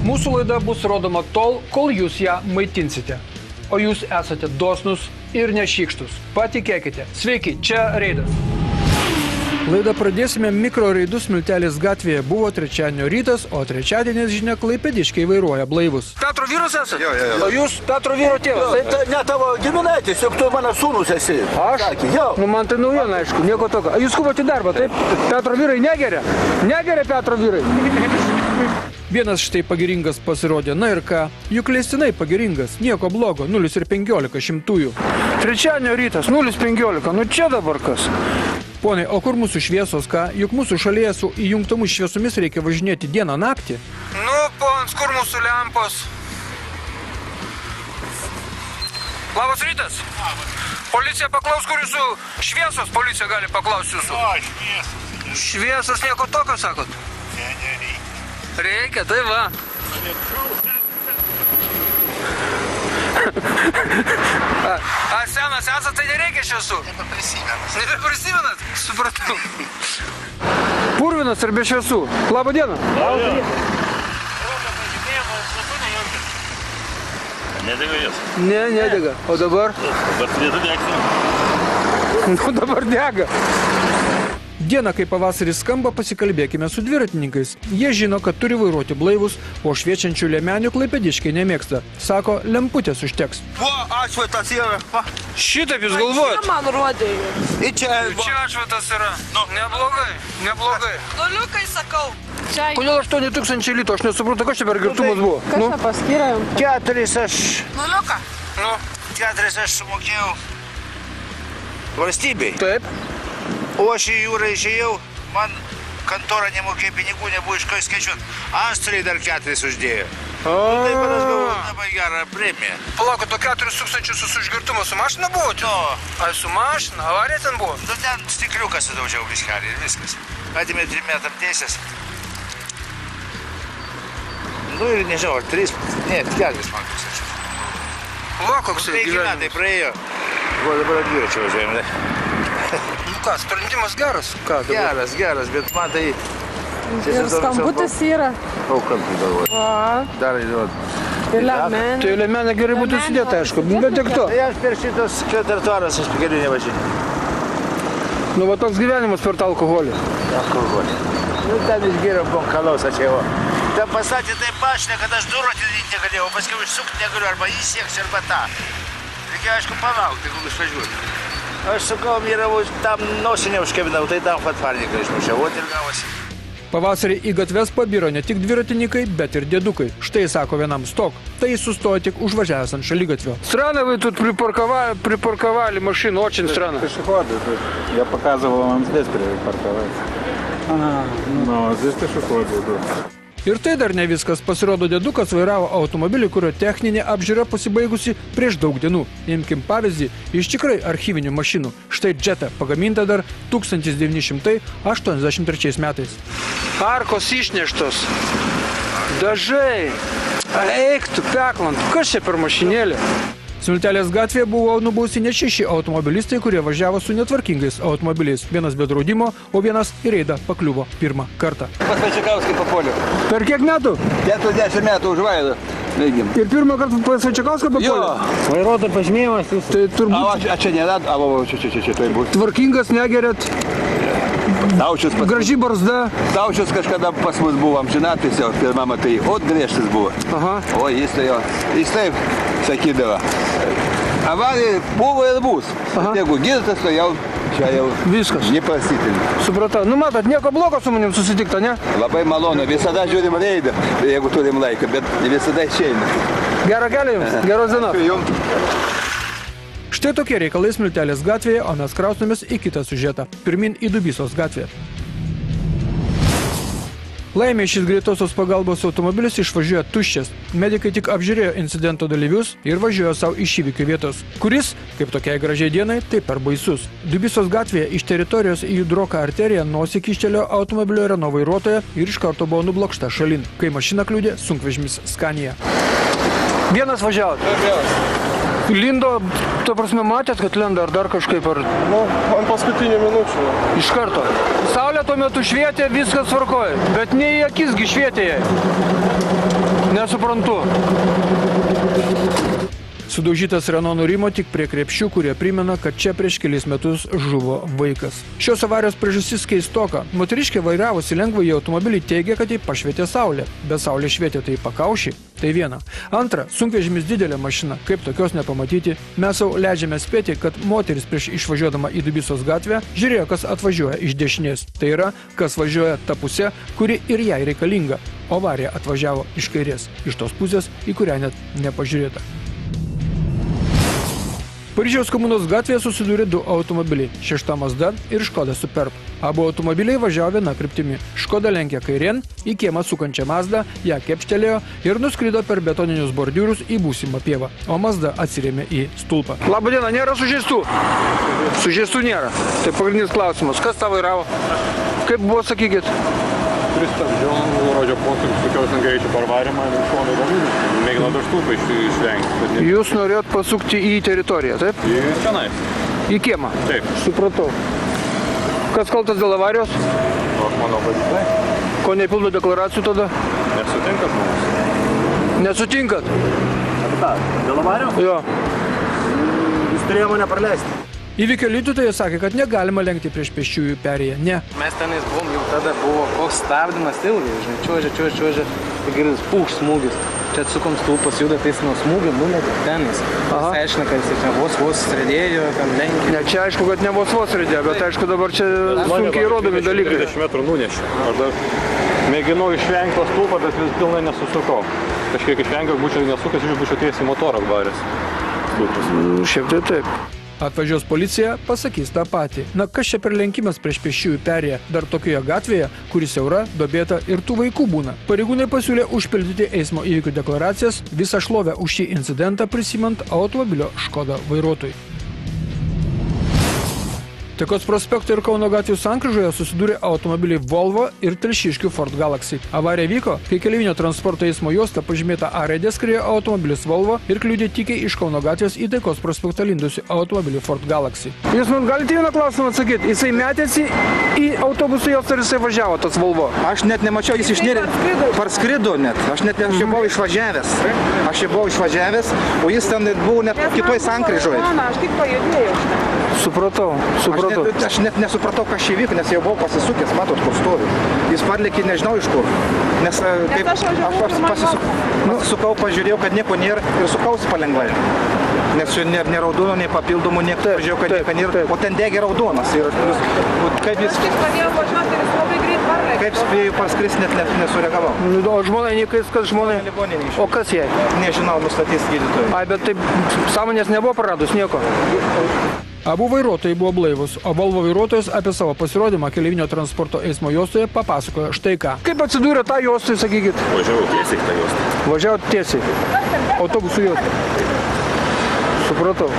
Mūsų laida bus rodoma tol, kol jūs ją maitinsite. O jūs esate dosnus ir nešykštus. Patikėkite. Sveiki, čia Reidas. Laidą pradėsime mikroreidus Smiltelės gatvėje. Buvo trečiadienio rytas, o trečiadienės žinia klaipėdiškiai vairuoja blaivus. Petro vyras esate? Jo. O jūs Petro vyro tėvas? Tai ne tavo giminaitis, juk tu mano sūnus esi. Aš? Jo. Nu man tai naujiena, aišku, nieko tokio. Jūs skubate į darbą, taip? Petro vyrai negeria? Negeria Petro vyrai? Vienas štai pagiringas pasirodė, na ir ką? Juk leistinai pagiringas, nieko blogo, 0,15 šimtųjų. Trečiadienio rytas, 0,15, nu čia dabar kas? Ponai, o kur mūsų šviesos, ką? Juk mūsų šalyje su įjungtomis šviesomis reikia važinėti dieną naktį. Nu, pons, kur mūsų lempos? Labas rytas. Policija paklaus, kur jūsų šviesos, policija gali paklausti jūsų. O, šviesos. Šviesos nieko tokio, sakot? Ne, nereikia. Reikia, tai va. A senas esat, tai nereikia šviesų? Nebeprisimenas. Nebeprisimenat? Supratau. Purvinas ir be šviesų. Labą dieną. Rodo pažymėjimą, šviesų nejungia. Nedega jas. Ne, nedega. O dabar? Dabar turėtų degti. Nu, dabar dega. Dieną, kai pavasaris skamba, pasikalbėkime su dviratininkais. Jie žino, kad turi vairuoti blaivus, o šviečiančių liemenių klaipėdiškiai nemėgsta. Sako, lemputės užteks. Atšvaitas yra. Šitaip jūs galvojat? Man rodė. Čia atšvaitas yra. Neblogai, neblogai. Nuliukai sakau. Kodėl 8000 litų? Aš nesuprantu, kas čia per girtumas buvo. Kas čia paskyrė jums? 4 aš... Nuliuką. 4 aš sumokėjau valstybei. Taip. O aš į jūrą išėjau, man kantora nemokėjo pinigų, nebuvo iš ko skaičiuoti. Antstoliai dar 4 uždėjo. Tai man aš gavau labai gerą premiją. Palaukit, o 4000 su užgirtumo su mašina buvo? No. Ai, su mašina? Avarija ten buvo? Nu, ten stikliukas sudaužiau viskelį ir viskas. Atėmė 3 metam teisės. Nu ir nežinau, ar 3, ne, 4 man tūkstančius. Va, koks tai 5 metai praėjo. Buvo dabar dviračiu važiuojame. Nu ką, sprendimas geras? Ką dabar? Geras, bet man tai... Ir skambutis yra. O, kampį galvoju. Va. Dar įduot. Ir lemenė. Tai liemenė gerai būtų sudėta, aišku, bet tik to. Tai aš per šitos trottoaras aš keliu nevažinėjau. Nu, va toks gyvenimas per tą alkoholį. Alkoholį. Nu, ten išgėriau bonkalaus, čia va. Ten pasakė taip mašiną, kad aš durų atidaryti negalėjau, paskui užsukti negaliu, arba įsiekti, arba tą. Reikia, aišku, palaukti, kol išvažiuoti. Aš su kalom įravau, tam nosį neužkabinau, tai tam fatvarniką išmušiau, o ir gavosi. Pavasarį į gatves pabiro ne tik dviratininkai, bet ir dėdukai. Štai sako vienam stok, tai jis sustojo tik užvažiavęs ant шалигаtvio. Странно вы тут припарковали машину, очень странно. Пешеходы тут. Я показывал вам здесь припарковать. Но здесь пешеходы идут. Ir tai dar ne viskas. Pasirodo, dėdukas vairavo automobilį, kurio techninė apžiūra pasibaigusi prieš daug dienų. Imkim pavyzdį iš tikrai archyvinių mašinų. Štai Jetta, pagaminta dar 1983 metais. Arkos išneštos. Dažai. Eik tu, peklant. Kas čia per mašinėlė? Smiltelės gatvėje buvo nubausti net 6 automobilistai, kurie važiavo su netvarkingais automobiliais. Vienas be draudimo, o vienas į reidą pakliuvo pirmą kartą. Pas Vaičiakauskį papuoliau. Per kiek metų? 40 metų už vaidą. Ir pirmą kartą pas Vaičiakauską papuolė? Vairuotojo pažymėjimas jūs. Tai turbūt A čia nėra, čia tai bus. tvarkingas, negeriat, Daučius graži barzda. Daučius kažkada pas mus buvo amžinatis jau pirmama, tai griežtas buvo. Aha. O jis taip sakydavo. Avarija buvo ir bus. Aha. Jeigu girtas, tai jau čia jau Viskas. nepasitini. Supratau. Nu matot, nieko blogo su manim susitikta, ne? Labai malonu, visada žiūrim reidą, jeigu turim laiką, bet ne visada išeina. Gerą kelią jums, geros dienos. Jums. Štai tokie reikalai Smiltelės gatvėje, o mes kraustomės į kitą siužetą. Pirmin į Dubysos gatvę. Laimė šis greitosios pagalbos automobilis išvažiuoja tuščias. Medikai tik apžiūrėjo incidento dalyvius ir važiuojo savo iš įvykio vietos, kuris, kaip tokiai gražiai dienai, taip per baisus. Dubysos gatvėje iš teritorijos į Judroką arteriją nosį kištelėjo automobilio Renault vairuotoja ir iš karto buvo nublokšta šalin, kai mašiną kliudė sunkvežimis Scania. Vienas važiavo. Lindo, to prasme, matėt, kad lenda ar dar kažkaip ar... Nu, ant paskutinių minučių. Iš karto. Saulė Saulė tuo metu švietė, viskas tvarkoja. Bet ne į akisgi švietė jai. Nesuprantu. Sudaužytas Renault nurimo tik prie krepšių, kurie primena, kad čia prieš kelis metus žuvo vaikas. Šios avarijos priežastis keistoka. Moteriškė vairavusi lengvąjį automobilį teigia, kad jai pašvietė saulė. Bet saulė švietė tai pakaušį. Tai viena. Antra, sunkvežimis didelė mašina. Kaip tokios nepamatyti, mes jau leidžiame spėti, kad moteris prieš išvažiuodama į Dubysos gatvę žiūrėjo, kas atvažiuoja iš dešinės. Tai yra, kas važiuoja ta pusė, kuri ir jai reikalinga. O avarija atvažiavo iš kairės, iš tos pusės, į kurią net nepažiūrėta. Paryžiaus Komunos gatvėje susidūrė du automobiliai – Šešta Mazda ir Škoda Superb. Abu automobiliai važiavo viena kryptimi. Škoda lenkė kairėn, į kiemą sukančią Mazdą, ją kepštelėjo ir nuskrido per betoninius bordiūrus į būsimą pievą. O Mazda atsirėmė į stulpą. Labą dieną, nėra sužeistų? Sužeistų nėra. Tai pagrindinis klausimas. Kas tą vairavo? Kaip buvo, sakykit? Pristabdžiom, rodžio posūkis, tokiaus greičio parvarimą ir šonai dalykų. Mėgino dar stulpą išvengti. Jūs norėjot pasukti į teritoriją, taip? Į tenais. Į kiemą? Taip. Supratau. Kas kaltas dėl avarijos? Aš manau, kad tai. Ko nepildo deklaracijų tada? Nesutinkat žmogus. Nesutinkat? Dėl avarijos? Jo. Jis turėjo mane praleisti. Įvykio liudytojai sakė, kad negalima lenkti prieš pėsčiųjų perėją. Ne. Mes tenais buvom, jau tada buvo koks stabdymas ilgai, žinai, čiuožė, tai girdis pūš smūgis. Čia atsukom stulpas, juda, tai jis nuo smūgio numetė tenais. Jis aiškina, kad jis čia vos sredėjo, ten lenkė. Ne, čia aišku, kad ne vos sredėjo, bet aišku dabar čia sunkiai rodomi dalykai. 30 metrų nunešė. Aš dar mėginau išvengti to stulpą, bet vis pilnai nesusukau. Kažkiek išvengiau, būčiau nesukęs, būčiau tiesiai motorą varęs. Šiaip tai taip. Atvažiuos policija, pasakys tą patį. Na, kas čia per lenkimas prieš pėsčiųjų perėją, dar tokioje gatvėje, kuri siaura, duobėta ir tų vaikų būna. Pareigūnai pasiūlė užpildyti eismo įvykių deklaracijas, visą šlovę už šį incidentą prisimant automobilio Škoda vairuotojui. Taikos prospekto ir Kauno gatvių sankryžoje susidūrė automobiliai Volvo ir Telšiškių Ford Galaxy. Avarija vyko, kai keleivinio transporto eismo juosta pažymėta A raidė skriejo automobilis Volvo ir kliudė tykiai iš Kauno gatvės į Taikos prospektą lindusi automobilį Ford Galaxy. Jūs man galite vieną klausimą atsakyti? Jisai metėsi į autobusų juostą ir jisai važiavo tas Volvo? Aš net nemačiau, jis išnirė, parskrido net. Aš net aš buvau išvažiavęs, o jis ten buvo net kitoj sankryžoje. Aš tik pajudėjau. Supratau. Aš net nesupratau, kas čia vyko, nes jau buvau pasisukęs, matot, kur stovi. Jis parlėkė nežinau iš kur. Nes kaip aš pasisukau, pažiūrėjau, kad nieko nėra ir sukausi palengvai. Nes nėra raudono, nei papildomų, nieko, pažiūrėjau, kad nieko nėra, o ten degė raudonas. Kaip jis pradėjo važiuoti ir jis labai greit parlėkė. Kaip spėjau parskris, net nesureagavau. O žmonai, kas žmonai? O kas jai? Nežinau, nustatys gydytojai. Ai, bet taip sąmonės nebuvo praradus nieko. Abu vairuotojai buvo blaivus, o Volvo vairuotojas apie savo pasirodymą keleivinio transporto eismo juostoje papasakojo štai ką. Kaip atsidūrė tą juostą, sakykit? Važiavau tiesiai tą juostą. Važiavau tiesiai. Autobusų juostą. Supratau.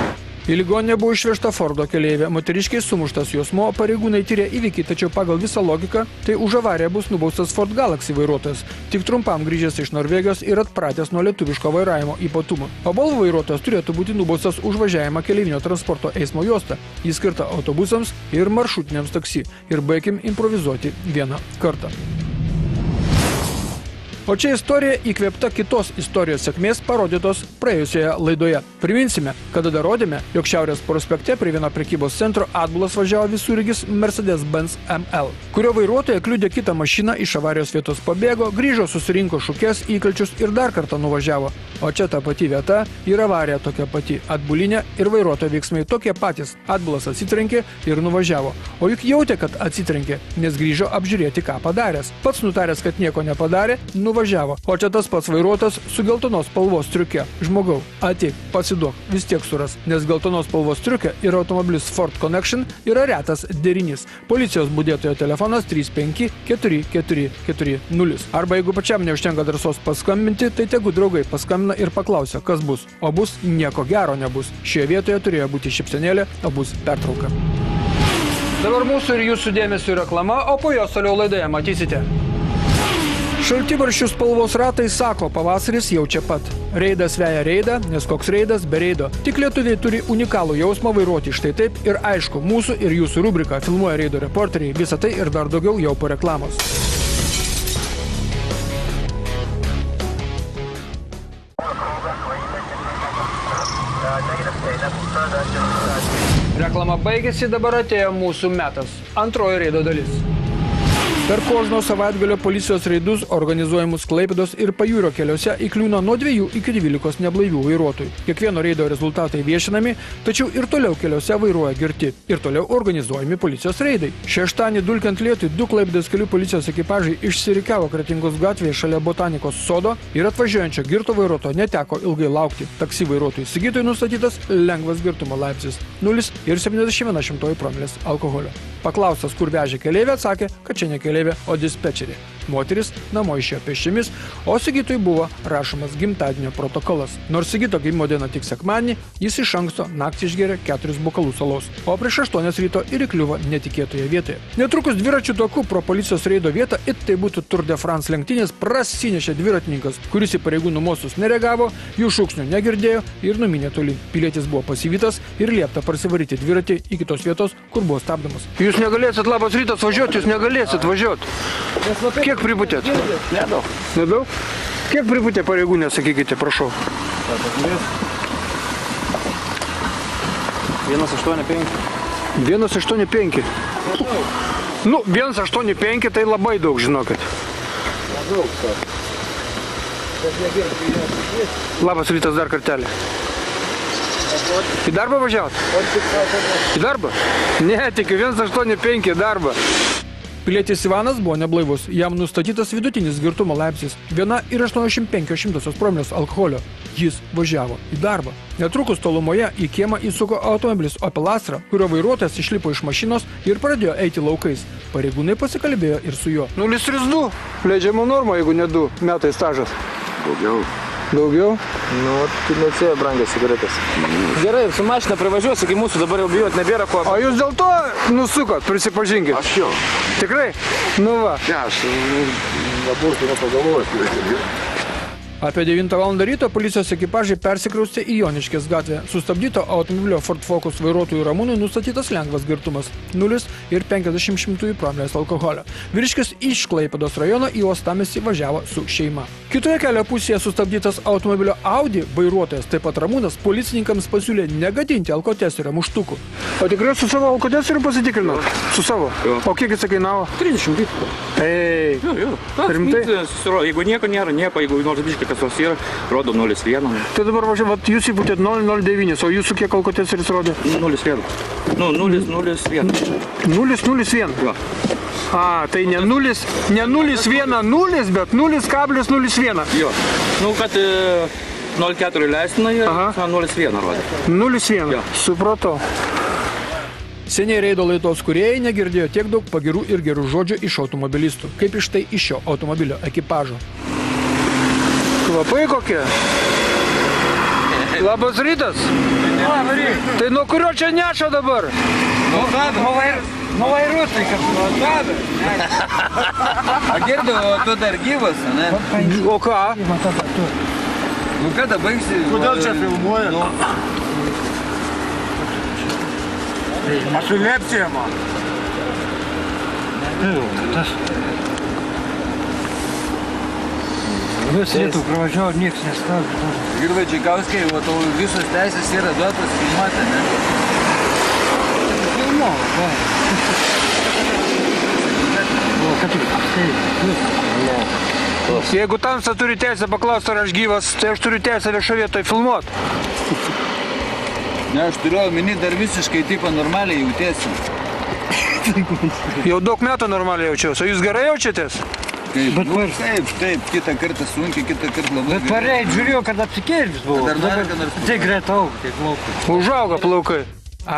Į ligoninę buvo išvežta Fordo keleivė, moteriškiai sumuštas jausmo, pareigūnai tyrė įvykį, tačiau pagal visą logiką, tai už avariją bus nubaustas Ford Galaxy vairuotojas, tik trumpam grįžęs iš Norvegijos ir atpratęs nuo lietuviško vairavimo ypatumų. O Volvo vairuotojas turėtų būti nubaustas už važiavimą keleivinio transporto eismo juostą. Jis skirta autobusams ir maršrutiniams taksi. Ir baigim improvizuoti vieną kartą. O čia istorija įkvėpta kitos istorijos sėkmės parodytos praėjusioje laidoje. Priminsime, kada dar rodėme, jog Šiaurės prospekte prie vieno prekybos centro atbulas važiavo visureigis Mercedes-Benz ML, kurio vairuotoja kliudė kitą mašiną, iš avarijos vietos pabėgo, grįžo, susirinko šukes, įkalčius ir dar kartą nuvažiavo. O čia ta pati vieta ir avarija tokia pati, atbulinė ir vairuotojo veiksmai tokie patys. Atbulas atsitrenkė ir nuvažiavo. O juk jautė, kad atsitrenkė, nes grįžo apžiūrėti, ką padaręs. Pats nutaręs, kad nieko nepadarė, nuvažiavo. O čia tas pats vairuotojas su geltonos spalvos striuke. Žmogau, ateik, pasiduok, vis tiek suras, nes geltonos spalvos striukė ir automobilis Ford Connection yra retas derinys. Policijos budėtojo telefonas 35 4440. Arba jeigu pačiam neužtenka drąsos paskambinti, tai tegu draugai paskambina ir paklausia, kas bus. O bus nieko gero nebus. Šioje vietoje turėjo būti šypsenėlė, o bus pertrauka. Dabar mūsų ir jūsų dėmesio reklama, o po jos toliau laidoje matysite. Šaltibarščių spalvos ratai sako, pavasaris jau čia pat. Reidas veja reidą, nes koks reidas be reido. Tik lietuviai turi unikalų jausmą vairuoti štai taip ir aišku, mūsų ir jūsų rubrika Filmuoja reido reporteriai, visą tai ir dar daugiau jau po reklamos. Reklama baigėsi, dabar atėjo mūsų metas. Antroji reido dalis. Per kožno savaitgalio policijos reidus organizuojamus Klaipėdos ir Pajūrio keliuose įkliūna nuo 2 iki 12 neblaivių vairuotojų. Kiekvieno reido rezultatai viešinami, tačiau ir toliau keliuose vairuoja girti. Ir toliau organizuojami policijos reidai. Šeštadienį dulkiant lietui 2 Klaipėdos kelių policijos ekipažai išsirikiavo Kretingos gatvėje šalia Botanikos sodo ir atvažiuojančio girto vairuotojo neteko ilgai laukti. Taksi vairuotojų Sigitojui nustatytas lengvas girtumo laipsnis 0,71 promilės alkoholio. Paklaustas, kur vežė keleivė, atsakė, kad čia ne keleivė, o dispečerė. Moteris namo išėjo pėsčiomis, o Sigitui buvo rašomas gimtadienio protokolas. Nors Sigito gimimo diena tik sekmadienį, jis iš anksto naktį išgėrė 4 bokalus alaus, o prieš 8 ryto ir įkliuvo netikėtoje vietoje. Netrukus dviračių taku pro policijos reido vietą, it tai būtų Tour de France lenktynės, prasinešė dviratininkas, kuris į pareigūnų mostus nereagavo, jų šūksnių negirdėjo ir numinė tolyn. Pilietis buvo pasivytas ir liepta parsivaryti dviratį iki tos vietos, kur buvo stabdomas. Jūs negalėsit, labas rytas, važiuoti, jūs negalėsit važiuoti. Kiek priputėt? Nedaug. Nedaug? Kiek priputė pareigūnė, sakykite, prašau? 1,85. 1,85. Nu, 1,85 tai labai daug, žinokit. Labas rytas dar kartelį. Į darbą važiavot? Į darbą? Ne, tik 1,85 į darbą. Pilietis Ivanas buvo neblaivus, jam nustatytas vidutinis girtumo laipsnis 1,85 promilės alkoholio. Jis važiavo į darbą. Netrukus tolumoje į kiemą įsuko automobilis Opel Astra, kurio vairuotojas išlipo iš mašinos ir pradėjo eiti laukais. Pareigūnai pasikalbėjo ir su juo. 0,32 leidžiama norma, jeigu ne 2 metai stažas. Daugiau. Daugiau? Nu, tai neatsėjo brangias cigaretės. Gerai, su mašina privažiuosi, kai mūsų dabar jau bijot nebėra ko. O jūs dėl to nusukot, prisipažinkit? Aš jau. Tikrai? Nu va. Ne, aš nebūtų nepagalvojęs. Apie 9 val. Ryto policijos ekipažai persikraustė į Joniškės gatvę. Sustabdyto automobilio Ford Focus vairuotojų Ramūnui nustatytas lengvas girtumas 0,50 promilės alkoholio. Vyriškis iš Klaipėdos rajono į uostamiestį važiavo su šeima. Kitoje kelio pusėje sustabdytas automobilio Audi vairuotojas, taip pat Ramūnas, policininkams pasiūlė negadinti alkotesterio muštukų. O tikrai su savo alkotesteriu pasitikrinau? Su savo? Jo. O kiek jis kainuavo? 30 litrų. Ei, Jo. rimtai? Jeigu nieko nėra, jeigu nors biškai kas nors yra, rodo 0,1. Tai dabar važiuot, jūs įputėt 0,09, o jūsų kiek alkotesteris rodė? 0,1. Nu, 0,01. 0,01? Jo. A, tai ne 0,10, bet 0,01. Jo. Nu, kad 0,4 leistina, 0,1 rodė. 0,1, Jo. supratau. Seniai reido laidos kūrėjai negirdėjo tiek daug pagirų ir gerų žodžių iš automobilistų, kaip iš tai iš šio automobilio ekipažo. Kvapai kokie? Labas rytas. Tai nuo kurio čia neša dabar? Nuo vairuotojų, kad A girdėjau, o tu dar gyvas, ne? O ką? Nu kada baigsi? Kodėl čia filmuoja? Aš lepsiją, man. Vis lietų pravažiavo, nieks nestabdė. Girvai Čikauskai, o tau visos teisės yra duotos filmuoti, ne? Filmuoju, va. Jeigu tamsa turi teisę paklausti, ar aš gyvas, tai aš turiu teisę viešo vietoje filmuoti. Ne, aš turiu omeny dar visiškai tipo normaliai jautiesi. Jau daug metų normaliai jaučiausi, o jūs gerai jaučiatės? Taip, kitą kartą sunkiai, kitą kartą labai. Bet pareid, žiūrėjau, kad apsikėlis buvo. Dar nori, kad nors... Tai greta aug, tai plaukai. Užauga plaukai.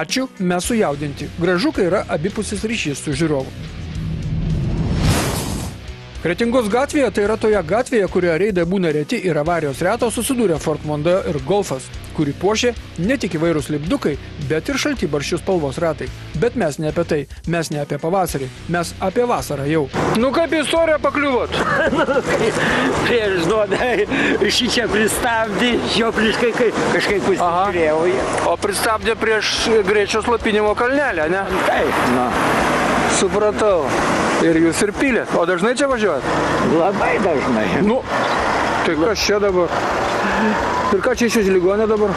Ačiū, mes sujaudinti. Gražu, kai yra abipusis ryšys su žiūrovu. Kretingos gatvėje, tai yra toje gatvėje, kurioje reidai būna reti ir avarijos retos, susidūrė Ford Mondeo ir Golfas, kurį puošė ne tik įvairūs lipdukai, bet ir šaltibarščių spalvos ratai. Bet mes ne apie tai, mes ne apie pavasarį, mes apie vasarą jau. Nu kaip į istoriją pakliuvot? Prieš duoda šičia pristabdė, jo prieš kažkaip pasižiūrėjau. O pristabdė prieš greičio slopinimo kalnelę, ne? Taip, na. Supratau. Ir jūs ir pylėt. O dažnai čia važiuojat? Labai dažnai. Nu, tai kas čia dabar? Ir ką čia išveži ligonę dabar?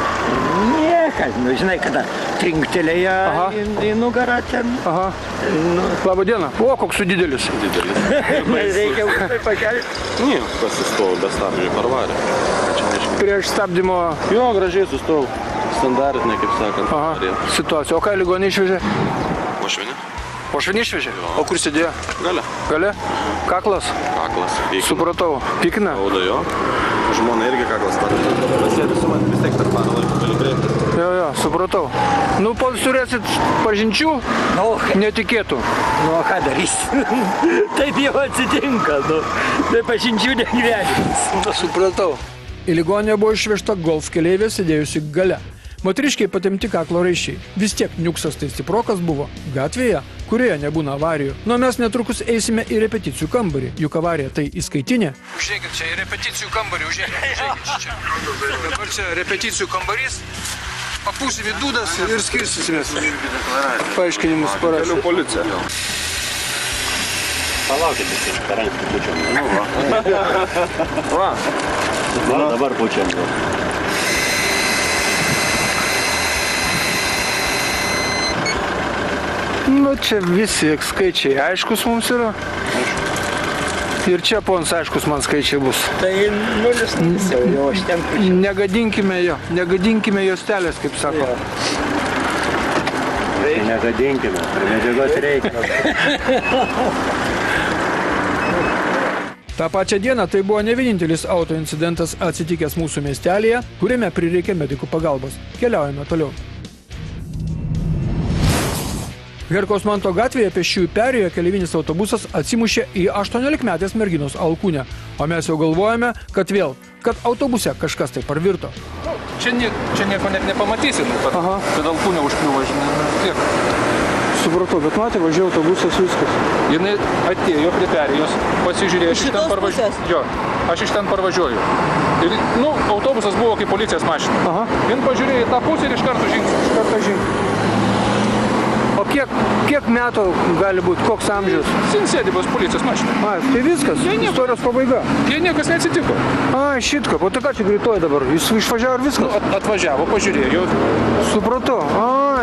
Niekas, nu žinai, kada trinktelėja į nugarą ten. Aha. Labą dieną. O, koks su didelis. Reikia už tai pakelti. Nie, pasistojau, be stabdžių parvarė. Prieš stabdymo... Jo, gražiai sustojau. Standartinė, kaip sakant. Aha, situacija. O ką ligonį išvežė? Pošvinė. Pošvinį išvežė? O kur sėdėjo? Gale. Gale? Kaklas? Kaklas. Supratau. Pikina? Auda jo. Žmona irgi kaklas padeda. Pasėdi su man vis tiek per parą laiką gali kreiptis. Jo, supratau. Nu, pats turėsit pažinčių? Netikėtų. Nu, o ką darysi? Taip jau atsitinka, nu. Tai pažinčių negyvenimas. Supratau. Į ligonę buvo išvežta Golf keleivė sėdėjusi gale. Moteriškiai patemti kaklo raiščiai. Vis tiek niuksas tai stiprokas buvo. Gatvėje, kurioje nebūna avarijų. Nu, mes netrukus eisime į repeticijų kambarį. Juk avarija tai įskaitinė. Užžiūrėkit, čia į repeticijų kambarį. Užžiūrėkit čia. Dabar čia repeticijų kambarys. Papūsim į dūdas ir skirstysimės. Paaiškinimus parašė. Kelių policija. Palaukit, visi, per anksti pučiam. Nu, va. Va, dabar pučiam. Nu, čia visi skaičiai aiškus mums yra. Ir čia pons aiškus man skaičiai bus. Tai nulis jau aš ten pučiu. Negadinkime juostelės, kaip sako. Negadinkime, prie medžiagos reikia. Ta pačią dieną tai buvo ne vienintelis autoincidentas atsitikęs mūsų miestelėje, kuriame prireikė medikų pagalbos. Keliaujame toliau. Herkaus Manto gatvėje pėsčiųjų perėjoje keleivinis autobusas atsimušė į 18-metės merginos alkūnę. O mes jau galvojame, kad autobuse kažkas tai parvirto. Čia nieko net nepamatysit, kad alkūnė užkliuvo, žinai. Supratau, bet matė, važiavo autobusas viskas. Jinai atėjo prie perėjos, pasižiūrėjo, aš iš ten parvažiuoju. Jo, aš iš ten parvažiuoju. Ir, autobusas buvo kaip policijos mašina. Jin pažiūrėjo į tą pusę ir iš karto žingsnis. O kiek metų gali būti, koks amžius? Sėdi bus policijos mašina. Tai viskas, istorijos pabaiga. Jie niekas neatsitiko. Šitka, o tai ką čia greitoji dabar? Jis išvažiavo ir viskas? Atvažiavo, pažiūrėjo. Supratau.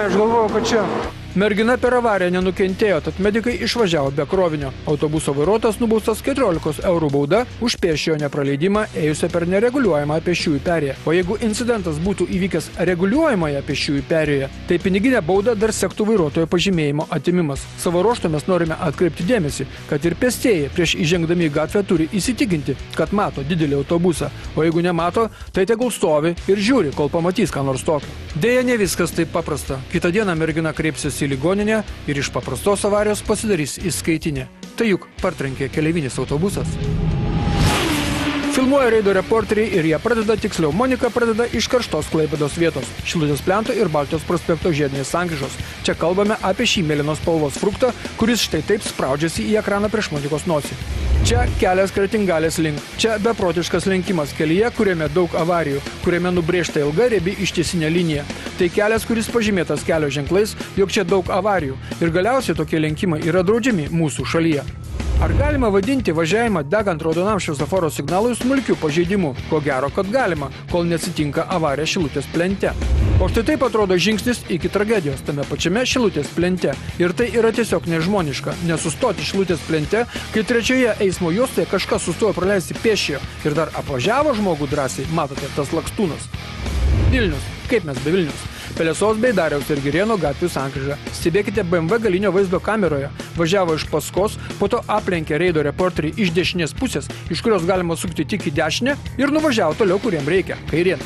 Aš galvojau, kad čia. Mergina per avariją nenukentėjo, tad medikai išvažiavo be krovinio. Autobuso vairuotojas nubaustas 14 eurų bauda už pėsčiojo nepraleidimą ėjusią per nereguliuojamą pėsčiųjų perėją. O jeigu incidentas būtų įvykęs reguliuojamoje pėsčiųjų perėjoje, tai piniginė bauda dar sektų vairuotojo pažymėjimo atimimas. Savo ruožtu mes norime atkreipti dėmesį, kad ir pėstieji prieš įžengdami į gatvę turi įsitikinti, kad mato didelį autobusą, o jeigu nemato, tai tegul stovi ir žiūri, kol pamatys ką nors tokio. Deja, ne viskas taip paprasta. Kitą dieną mergina kreipsis į ligoninę ir iš paprastos avarijos pasidarys įskaitinė. Tai juk partrenkė keleivinis autobusas. Filmuoja reido reporteriai ir jie pradeda, tiksliau Monika pradeda iš karštos Klaipėdos vietos – Šilutės plento ir Baltijos prospekto žiedinės sankryžos. Čia kalbame apie šį mėlynos spalvos fruktą, kuris štai taip spraudžiasi į ekraną prieš Monikos nosį. Čia kelias Kretingalės link. Čia beprotiškas lenkimas kelyje, kuriame daug avarijų, kuriame nubrėžta ilga riebi ištisinė linija. Tai kelias, kuris pažymėtas kelio ženklais, jog čia daug avarijų. Ir galiausiai tokie lenkimai yra draudžiami mūsų šalyje. Ar galima vadinti važiavimą degant raudonam šviesoforo signalui smulkiu pažeidimu? Ko gero, kad galima, kol neatsitinka avarija Šilutės plente. O štai taip atrodo žingsnis iki tragedijos tame pačiame Šilutės plente. Ir tai yra tiesiog nežmoniška, nesustoti Šilutės plente, kai trečioje eismo juostoje kažkas sustojo praleisti pėsčiojo ir dar apvažiavo žmogų drąsiai, matote, tas lakstūnas. Vilnius. Kaip mes be Vilnius? Pelesos bei Dariaus ir Girėno gatvių sankryža. Stebėkite BMW galinio vaizdo kameroje. Važiavo iš paskos, po to aplenkė reido reporterį iš dešinės pusės, iš kurios galima sukti tik į dešinę ir nuvažiavo toliau, kuriem reikia, kairien.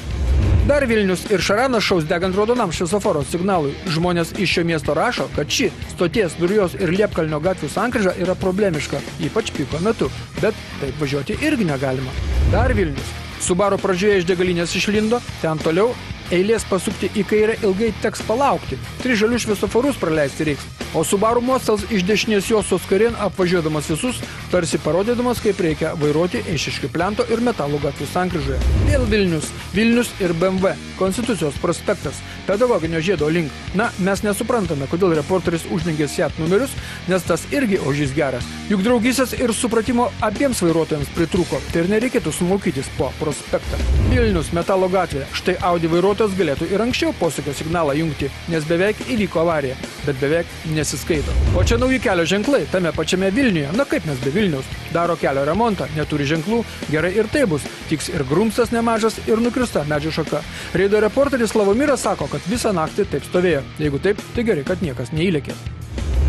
Dar Vilnius ir Šaranas šaus degant raudonam šviesoforo signalui. Žmonės iš šio miesto rašo, kad ši stoties Durjos ir Liepkalnio gatvių sankryža yra problemiška, ypač piko metu, bet taip važiuoti irgi negalima. Dar Vilnius. Subaru pradžioje iš degalinės išlindo, ten toliau eilės pasukti į kairę ilgai teks palaukti. 3 žalius šviesoforus praleisti reiks. O Subaru mostels iš dešinės Josos kairėn apvažiuodamas visus, tarsi parodydamas, kaip reikia vairuoti Eišiškių plento ir Metalų gatvių sankryžoje. Vėl Vilnius ir BMW. Konstitucijos prospektas. Pedagoginio žiedo link. Na, mes nesuprantame, kodėl reporteris uždengė Seat numerius, nes tas irgi ožys geras. Juk draugysės ir supratimo abiems vairuotojams pritrūko. Tai ir nereikėtų smulkytis po prospektą. Vilnius Metalo gatvė. Štai Audi vairuotojas galėtų ir anksčiau posūkio signalą jungti, nes beveik įvyko avarija, bet beveik nesiskaito. O čia nauji kelio ženklai, tame pačiame Vilniuje. Na kaip mes be Vilniaus? Daro kelio remontą, neturi ženklų, gerai ir tai bus. Tiks ir grumstas nemažas ir nukirsta medžio šaka. Reido reporteris Slavomiras sako, kad visą naktį taip stovėjo. Jeigu taip, tai gerai, kad niekas neįlėkė.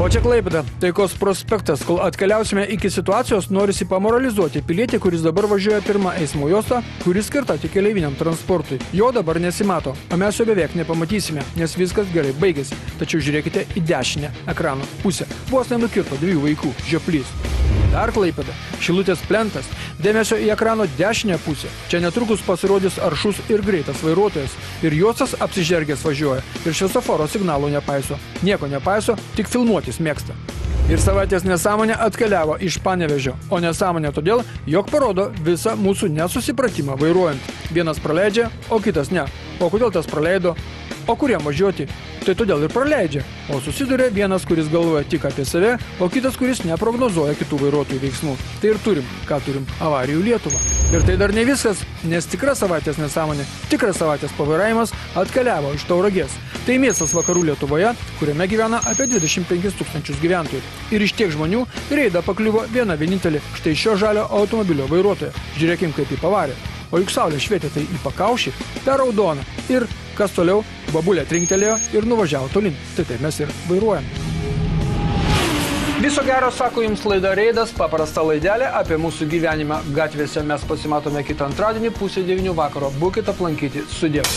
O čia Klaipėda, Taikos prospektas. Kol atkeliausime iki situacijos, norisi pamoralizuoti pilietį, kuris dabar važiuoja pirmą eismo juostą, kuris skirta tik keleiviniam transportui. Jo dabar nesimato, o mes jo beveik nepamatysime, nes viskas gerai baigėsi. Tačiau žiūrėkite į dešinę ekrano pusę. Vos nenukirto 2 vaikų, žioplys. Dar Klaipėda, Šilutės plentas, dėmesio į ekrano dešinę pusę. Čia netrukus pasirodys aršus ir greitas vairuotojas. Ir juostas apsižergęs važiuoja, ir šviesoforo signalo nepaiso. Nieko nepaiso, tik filmuotis mėgsta. Ir savaitės nesąmonė atkeliavo iš Panevėžio, o nesąmonė todėl, jog parodo visą mūsų nesusipratimą vairuojant. Vienas praleidžia, o kitas ne. O kodėl tas praleido? O kuriam važiuoti? Tai todėl ir praleidžia. O susiduria vienas, kuris galvoja tik apie save, o kitas, kuris neprognozuoja kitų vairuotojų veiksmų. Tai ir turim, ką turim, avarijų Lietuvą. Ir tai dar ne viskas, nes tikra savaitės nesąmonė, tikras savaitės pavairavimas atkeliavo iš Tauragės. Tai miestas vakarų Lietuvoje, kuriame gyvena apie 25 000 gyventojų. Ir iš tiek žmonių reidą pakliuvo viena vienintelė štai šio žalio automobilio vairuotoja. Žiūrėkim, kaip jį pavarė. O juk saulė švietė tai į pakaušį, per raudoną. Ir kas toliau, babulė trinktelėjo ir nuvažiavo tolin. Tai taip mes ir vairuojam. Viso gero, sako jums laida Reidas, paprasta laidelė apie mūsų gyvenimą gatvėse. Mes pasimatome kitą antradienį, 8:30 vakaro. Būkite aplankyti. Sudie.